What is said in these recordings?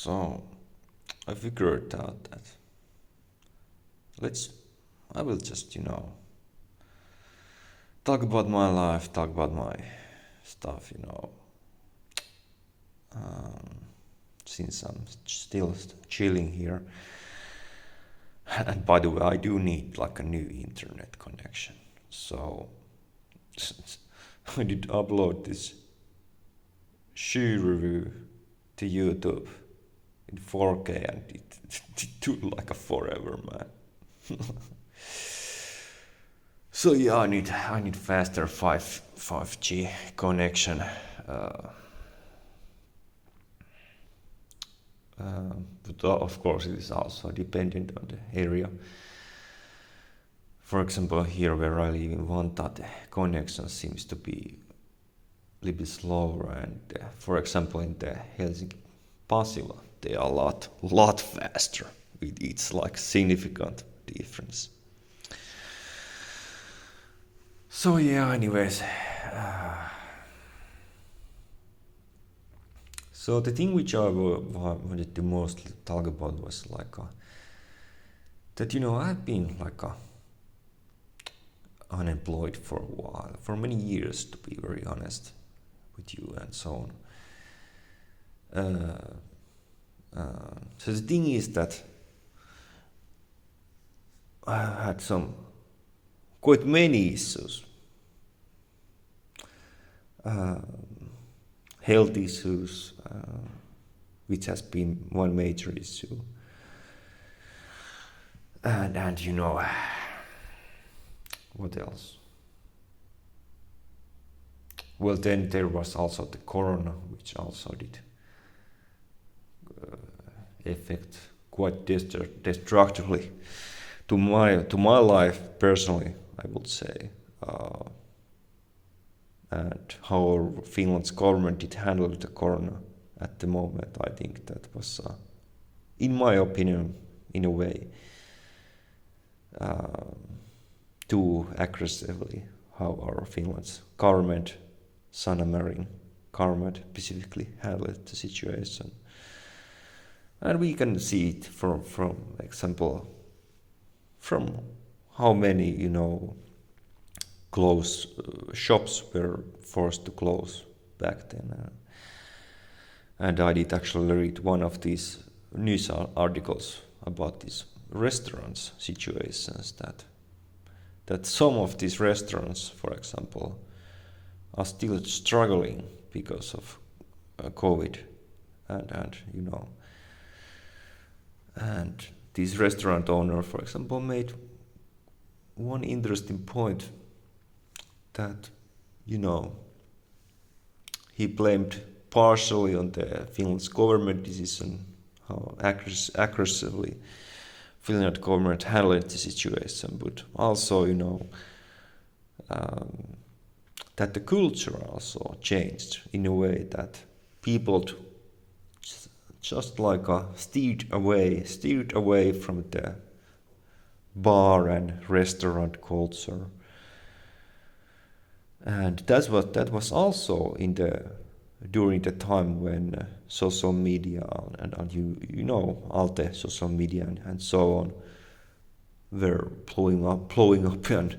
So I figured out that I will just, talk about my life, talk about my stuff, since I'm still chilling here. And by the way, I do need like a new internet connection. So I did upload this shoe review to YouTube in 4K, and it took like a forever, man. So yeah, I need faster 5G connection. But of course it is also dependent on the area. For example, here where I live in Vantaa, the connection seems to be a little bit slower, and for example in the Helsinki-Pasila, they are a lot faster. It's like significant difference. So yeah, anyways. So the thing which I wanted to mostly talk about was like that I've been like unemployed for a while, for many years, to be very honest with you, and so on. So the thing is that I had quite many issues, health issues, which has been one major issue, and what else? Well, then there was also the corona, which also did affect quite destructively to my life personally, I would say, and how Finland's government did handle the corona at the moment. I think that was, in my opinion, in a way, too aggressively how our Finland's government, Sanna Marin government specifically, handled the situation. And we can see it from example, from how many, shops were forced to close back then. And I did actually read one of these news articles about these restaurants situations, that some of these restaurants, for example, are still struggling because of COVID, and this restaurant owner, for example, made one interesting point that, he blamed partially on the Finland's government decision, how aggressively Finland government handled the situation, but also, that the culture also changed in a way that people just like steered away from the bar and restaurant culture. And that was also during the time when social media and all the social media and so on were blowing up and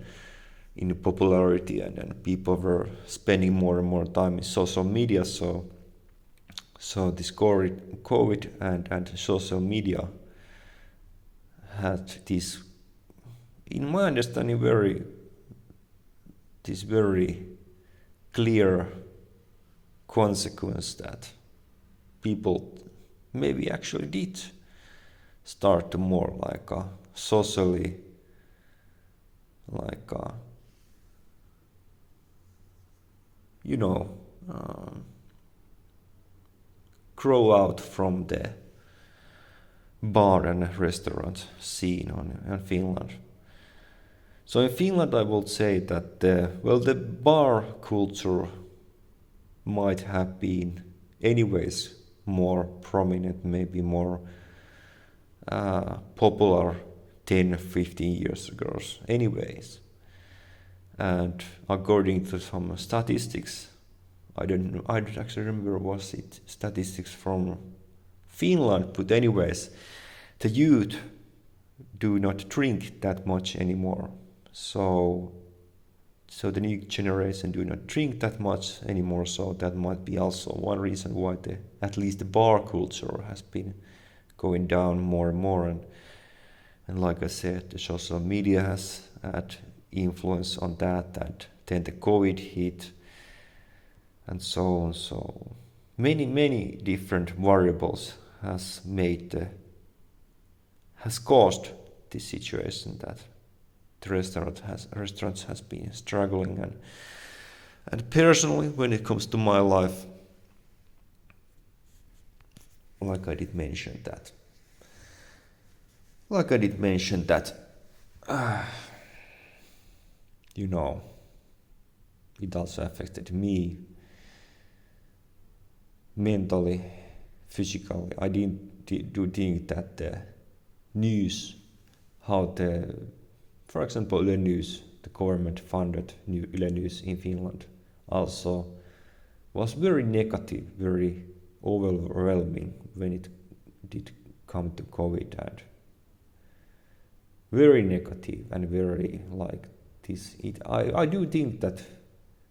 in popularity, and people were spending more and more time in social media. So this COVID and social media had this, in my understanding, very clear consequence that people maybe actually did start to more like socially, like grow out from the bar and restaurant scene in Finland. So in Finland, I would say that the bar culture might have been anyways more prominent, maybe more popular 10-15 years ago anyways. And according to some statistics, I don't actually remember, was it statistics from Finland, but anyways, the youth do not drink that much anymore. So the new generation do not drink that much anymore, so that might be also one reason why at least the bar culture has been going down more and more. And like I said, the social media has had influence on that, and then the COVID hit, and so on. So many different variables has caused this situation that the restaurants has been struggling. And personally, when it comes to my life, like I did mention that it also affected me mentally, physically. I do think that the news, for example, Yle News, the government-funded Yle News in Finland, also was very negative, very overwhelming when it did come to COVID, and very negative and very like this. I do think that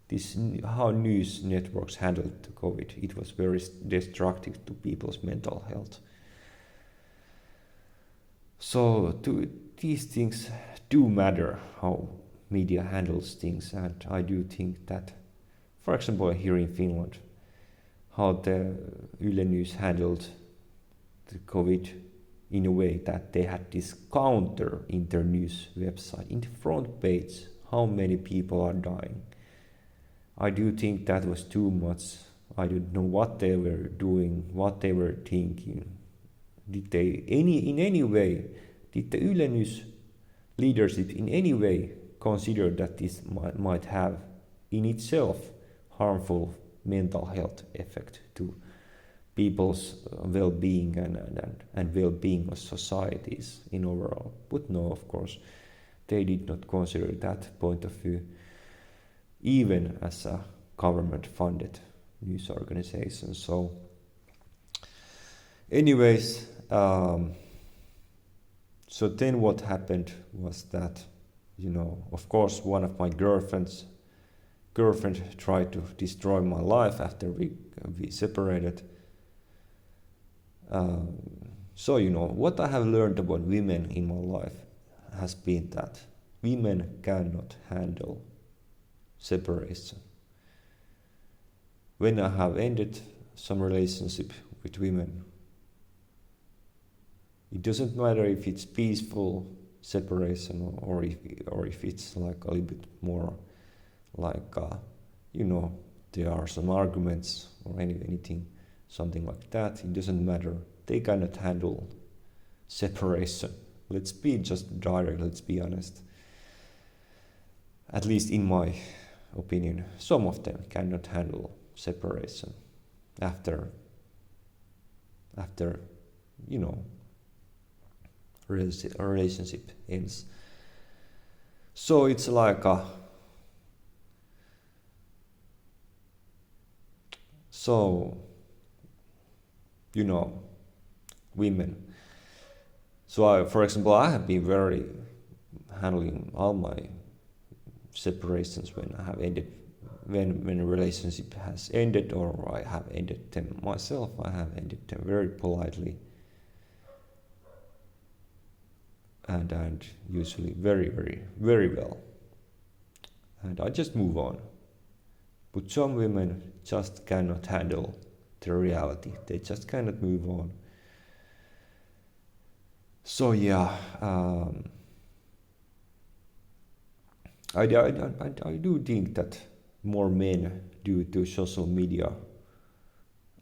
this how news networks handled the COVID, it was very destructive to people's mental health. So these things do matter, how media handles things, and I do think that, for example, here in Finland, how the Yle News handled the COVID in a way that they had this counter in their news website, in the front page, how many people are dying. I do think that was too much. I don't know what they were doing, what they were thinking. Did they in any way, did the Yle News leadership in any way consider that this might have in itself harmful mental health effect to people's well-being and well-being of societies in overall? But no, of course, they did not consider that point of view, even as a government-funded news organization. So anyways, so then what happened was that, of course, one of my girlfriend tried to destroy my life after we separated. So what I have learned about women in my life has been that women cannot handle separation. When I have ended some relationship with women, it doesn't matter if it's peaceful separation or if it's like a little bit more like there are some arguments or anything, something like that. It doesn't matter. They cannot handle separation. Let's be just direct. Let's be honest. At least in my opinion, some of them cannot handle separation after a relationship ends. So it's like women. So for example, I have been very handling all my separations when I have ended, when a relationship has ended, or I have ended them myself. I have ended them very politely and usually very, very, very well. And I just move on. But some women just cannot handle the reality. They just cannot move on. So yeah, I do think that more men, due to social media,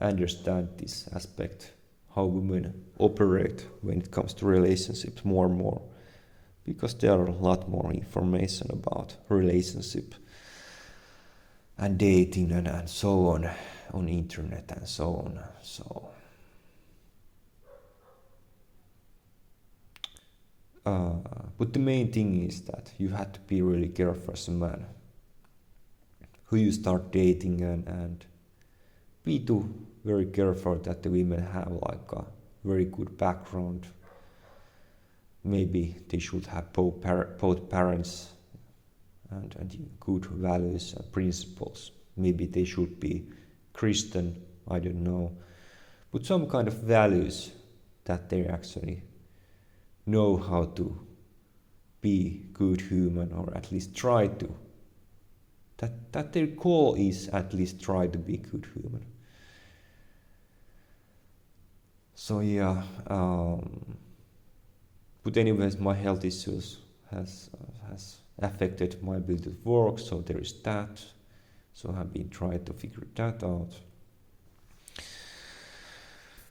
understand this aspect, how women operate when it comes to relationships more and more, because there are a lot more information about relationship and dating and so on internet and so on. So but the main thing is that you have to be really careful as a man who you start dating, and be too very careful that the women have like very good background. Maybe they should have both parents and good values and principles. Maybe they should be Christian, I don't know. But some kind of values that they actually know how to be good human, or at least try to. That their goal is at least try to be good human. So yeah, but anyways, my health issues has affected my ability to work, so there is that. So I've been trying to figure that out.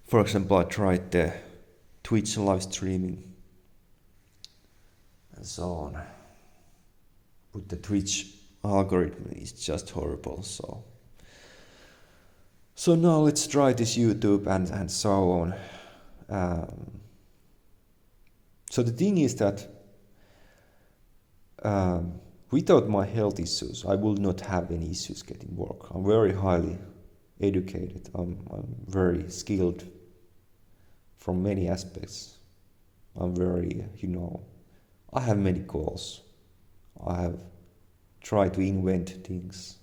For example, I tried the Twitch live streaming and so on. But the Twitch algorithm is just horrible, so now let's try this YouTube and so on. So the thing is that without my health issues, I will not have any issues getting work. I'm very highly educated. I'm very skilled from many aspects. I'm very, I have many goals. I have tried to invent things,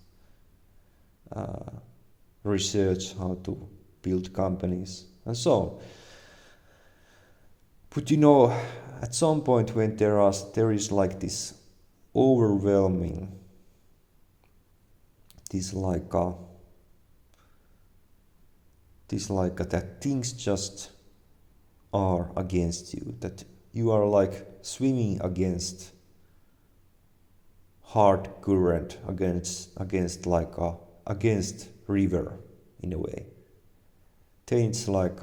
research how to build companies, and so on. But at some point when there is like this overwhelming, that things just are against you, that you are like swimming against hard current, against river in a way. Then it's like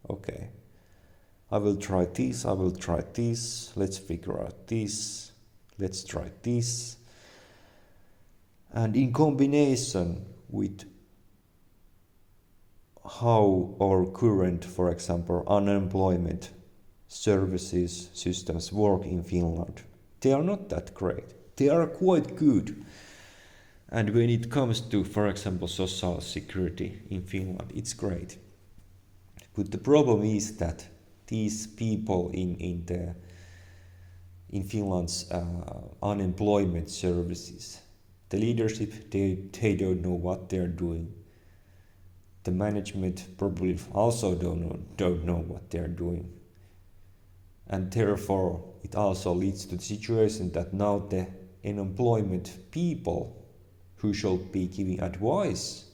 okay, I will try this, let's figure out this, let's try this. And in combination with how our current, for example, unemployment services systems work in Finland, they are not that great. They are quite good. And when it comes to, for example, social security in Finland, it's great. But the problem is that these people in Finland's unemployment services, the leadership, they don't know what they're doing. The management probably also don't know what they're doing. And therefore, it also leads to the situation that now the unemployment people who should be giving advice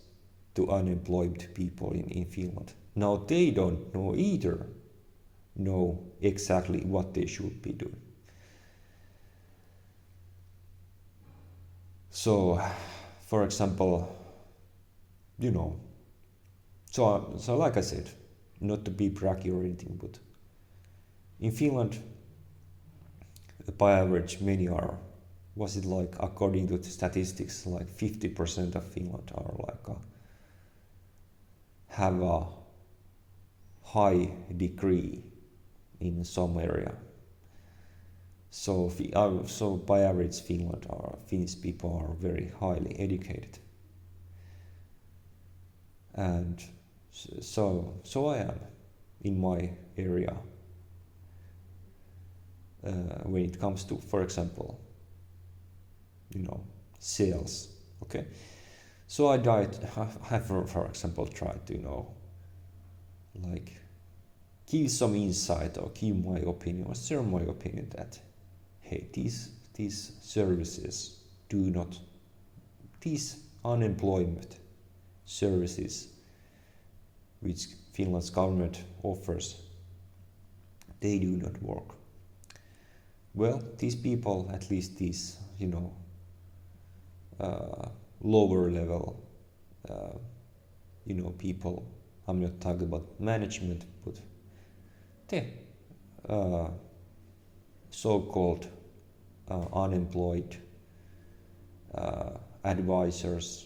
to unemployed people in Finland, now they don't know exactly what they should be doing. So, for example, so like I said, not to be braggy or anything, but in Finland, by average, many are, was it like, according to the statistics, like 50% of Finland are like have a high degree in some area. So by average, Finnish people are very highly educated. And so I am in my area when it comes to, for example, sales. Okay, so I have, for example, tried to like give some insight or give my opinion or share my opinion that hey, these services these unemployment services which Finland's government offers, they do not work. Well, these people, at least these, lower level, people, I'm not talking about management, but the so-called unemployed advisors,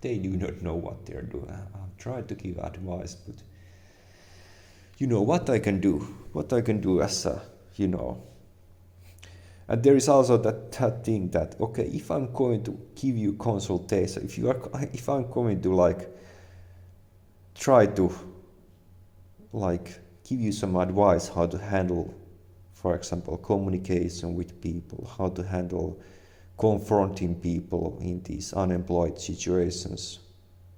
they do not know what they're doing. I've tried to give advice, but what I can do as a, and there is also that thing that, okay, if I'm going to give you consultation, if I'm going to like try to like give you some advice how to handle, for example, communication with people, how to handle confronting people in these unemployed situations,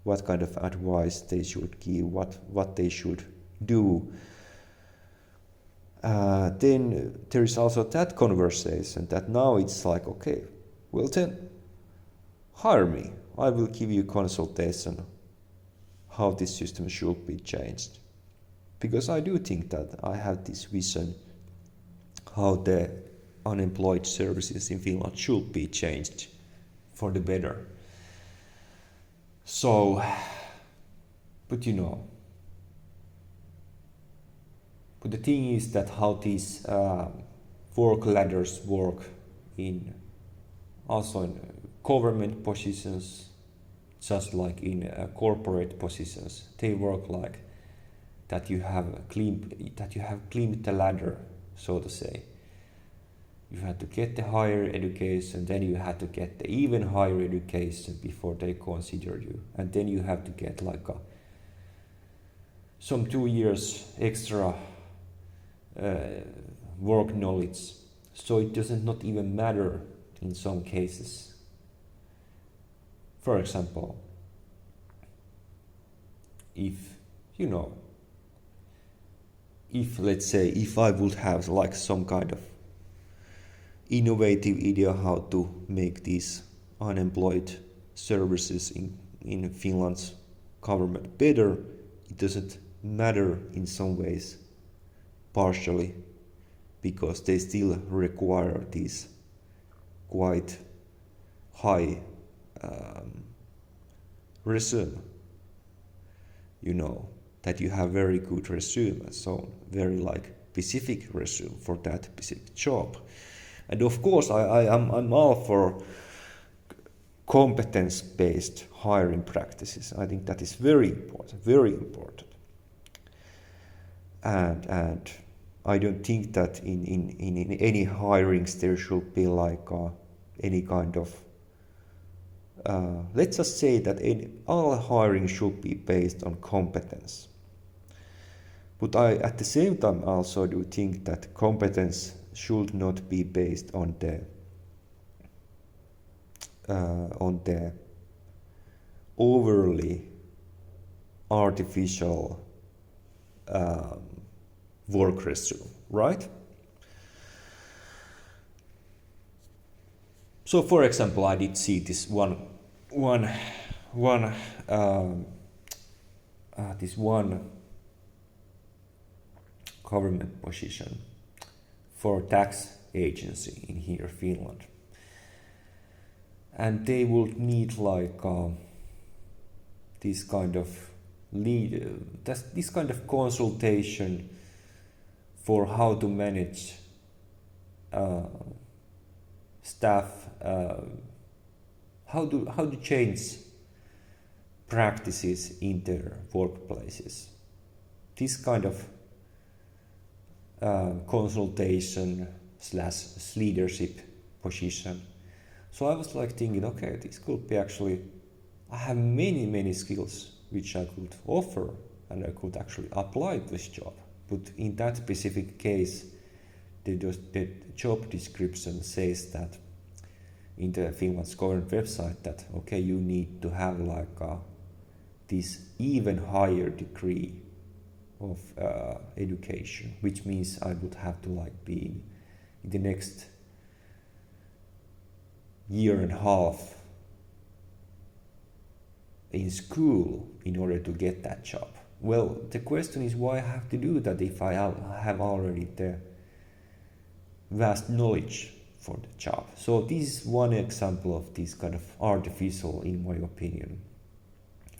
what kind of advice they should give, what they should do. Then there is also that conversation that now it's like, okay, well then hire me. I will give you consultation how this system should be changed. Because I do think that I have this vision how the unemployed services in Finland should be changed for the better. So, but but the thing is that how these work ladders work in also in government positions, just like in corporate positions, they work like that you have climbed the ladder, so to say. You had to get the higher education, then you had to get the even higher education before they consider you, and then you have to get like some 2 years extra work knowledge. So it doesn't not even matter in some cases. For example, if let's say if I would have like some kind of innovative idea how to make these unemployed services in Finland's government better, it doesn't matter in some ways, partially, because they still require these quite high resume, that you have very good resume and so on, very like specific resume for that specific job. And of course I'm all for competence-based hiring practices. I think that is very important. And I don't think that in any hirings there should be like any kind of let's just say that all hiring should be based on competence. But I at the same time also do think that competence should not be based on the overly artificial work resume, right? So, for example, I did see this one government position for tax agency in here, Finland, and they would need like this kind of this kind of consultation for how to manage staff, how to change practices in their workplaces. This kind of consultation / leadership position. So I was like thinking, okay, this could be actually, I have many skills which I could offer and I could actually apply this job. But in that specific case, the job description says that in the Finland's government website that, okay, you need to have like this even higher degree of education, which means I would have to like be in the next year and a half in school in order to get that job. Well, the question is why I have to do that if I have already the vast knowledge for the job. So this is one example of this kind of artificial, in my opinion,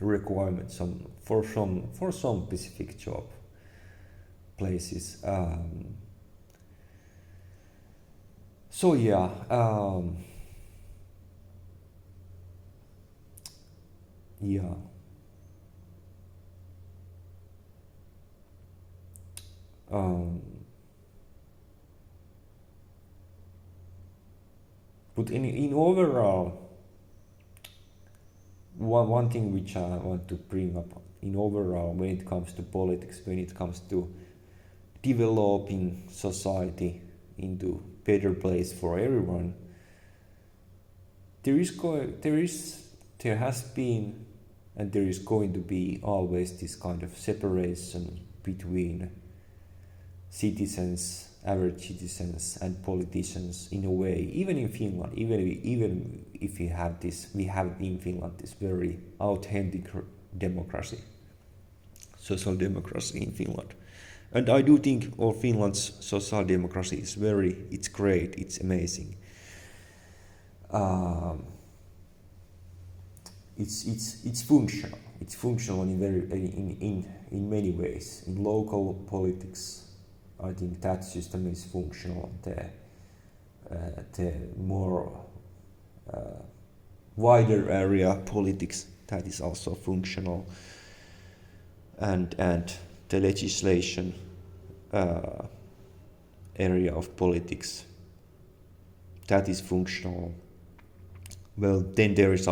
requirements for some specific job places. So yeah. Yeah. But in overall, one thing which I want to bring up in overall when it comes to politics, when it comes to developing society into better place for everyone, there has been and there is going to be always this kind of separation between citizens, average citizens, and politicians in a way. Even in Finland, even if we have in Finland this very authentic democracy, social democracy in Finland. And I do think Finland's social democracy is it's great, it's amazing. It's functional. It's functional in many ways. In local politics, I think that system is functional. The more wider area politics, that is also functional, and the legislation area of politics, that is functional. Well, then there is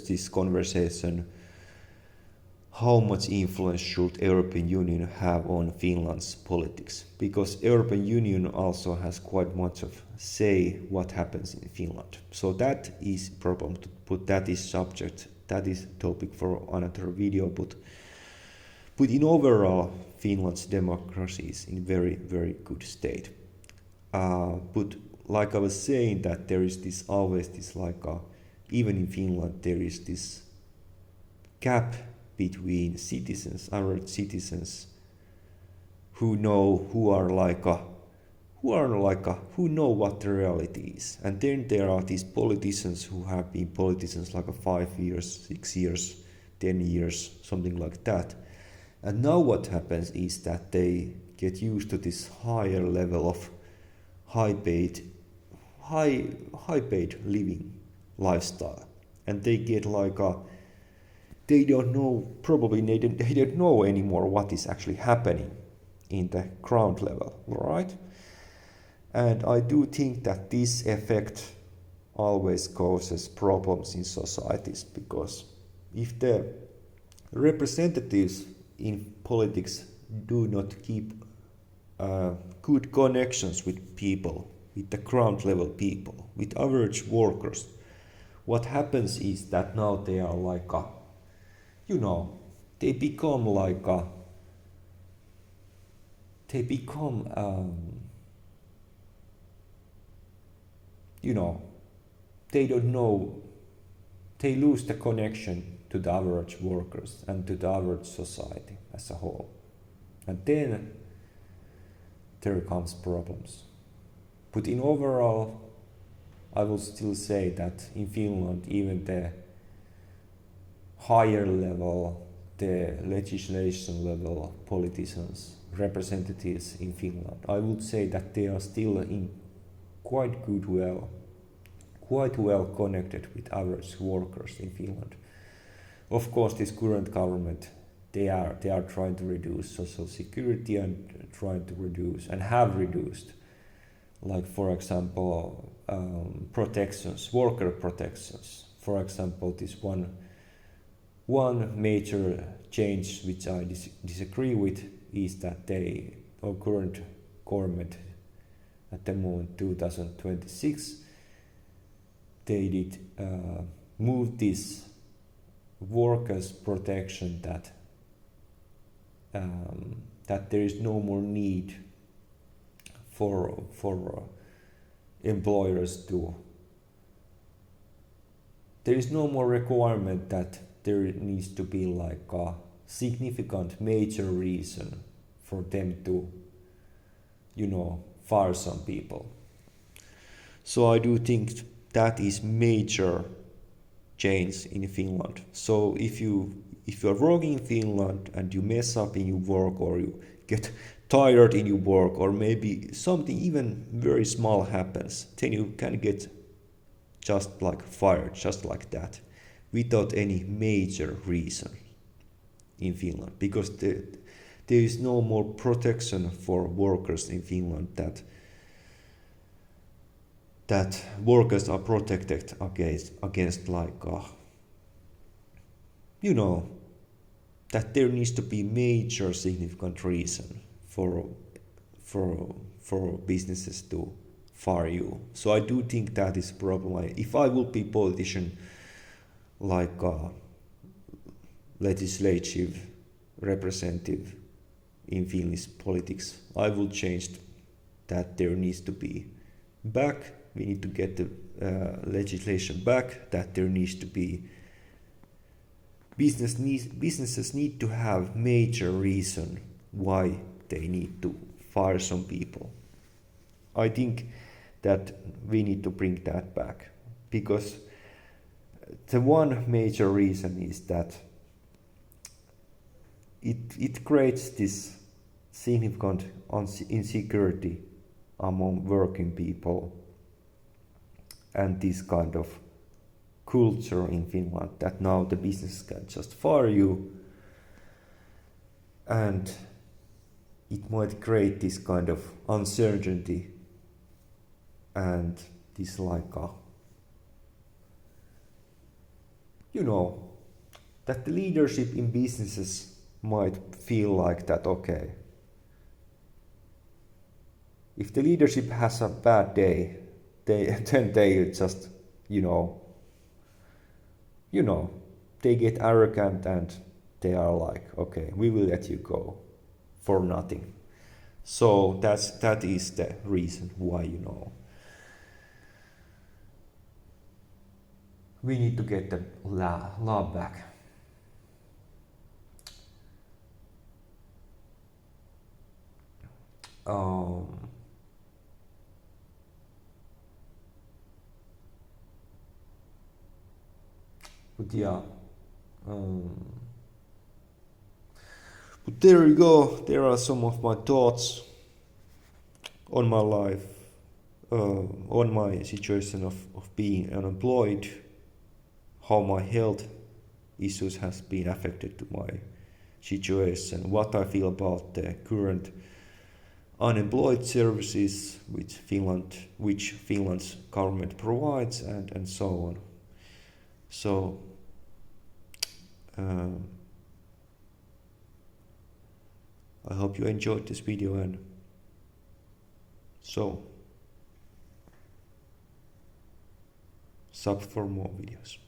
this conversation: how much influence should European Union have on Finland's politics? Because European Union also has quite much of say what happens in Finland. So that is problem, but that is topic for another video. But in overall, Finland's democracy is in very, very good state. But like I was saying, that there is even in Finland, there is this gap between average citizens, who know what the reality is, and then there are these politicians who have been politicians like 5 years, 6 years, 10 years, something like that. And now what happens is that they get used to this higher level of high-paid living lifestyle, and they get they don't know anymore what is actually happening in the ground level, right? And I do think that this effect always causes problems in societies, because if the representatives in politics do not keep good connections with people, with the ground level people, with average workers, what happens is that now they are they become they don't know, they lose the connection to the average workers and to the average society as a whole. And then there comes problems. But in overall, I will still say that in Finland, even the higher level, the legislation level politicians, representatives in Finland, I would say that they are still in quite well connected with average workers in Finland. Of course, this current government, they are trying to reduce social security and trying to reduce and have reduced, like for example, worker protections. For example, this one major change which I disagree with is that our current government at the moment 2026, they did move this workers protection that there is no more need for employers there is no more requirement that there needs to be a significant major reason for them to fire some people. So I do think that is major change in Finland. So if you are working in Finland and you mess up in your work, or you get tired in your work, or maybe something even very small happens, then you can get just fired, just like that, without any major reason in Finland, because there is no more protection for workers in Finland, that workers are protected against you know, that there needs to be major significant reason for businesses to fire you. So I do think that is a problem. If I would be politician, like a legislative representative in Finnish politics, I will change that. There needs to be back. We need to get the legislation back. That there needs to be businesses need to have major reason why they need to fire some people. I think that we need to bring that back, because the one major reason is that it creates this significant insecurity among working people, and this kind of culture in Finland that now the business can just fire you, and it might create this kind of uncertainty and this like a, you know, that the leadership in businesses might feel like that, okay, if the leadership has a bad day, then they just, you know, they get arrogant and they are like, okay, we will let you go for nothing. So that is the reason why, you know, we need to get the law back. But yeah, but there you go. There are some of my thoughts on my life, on my situation of being unemployed, how my health issues has been affected to my situation, what I feel about the current unemployed services which Finland's government provides, and so on. So I hope you enjoyed this video, and so sub for more videos.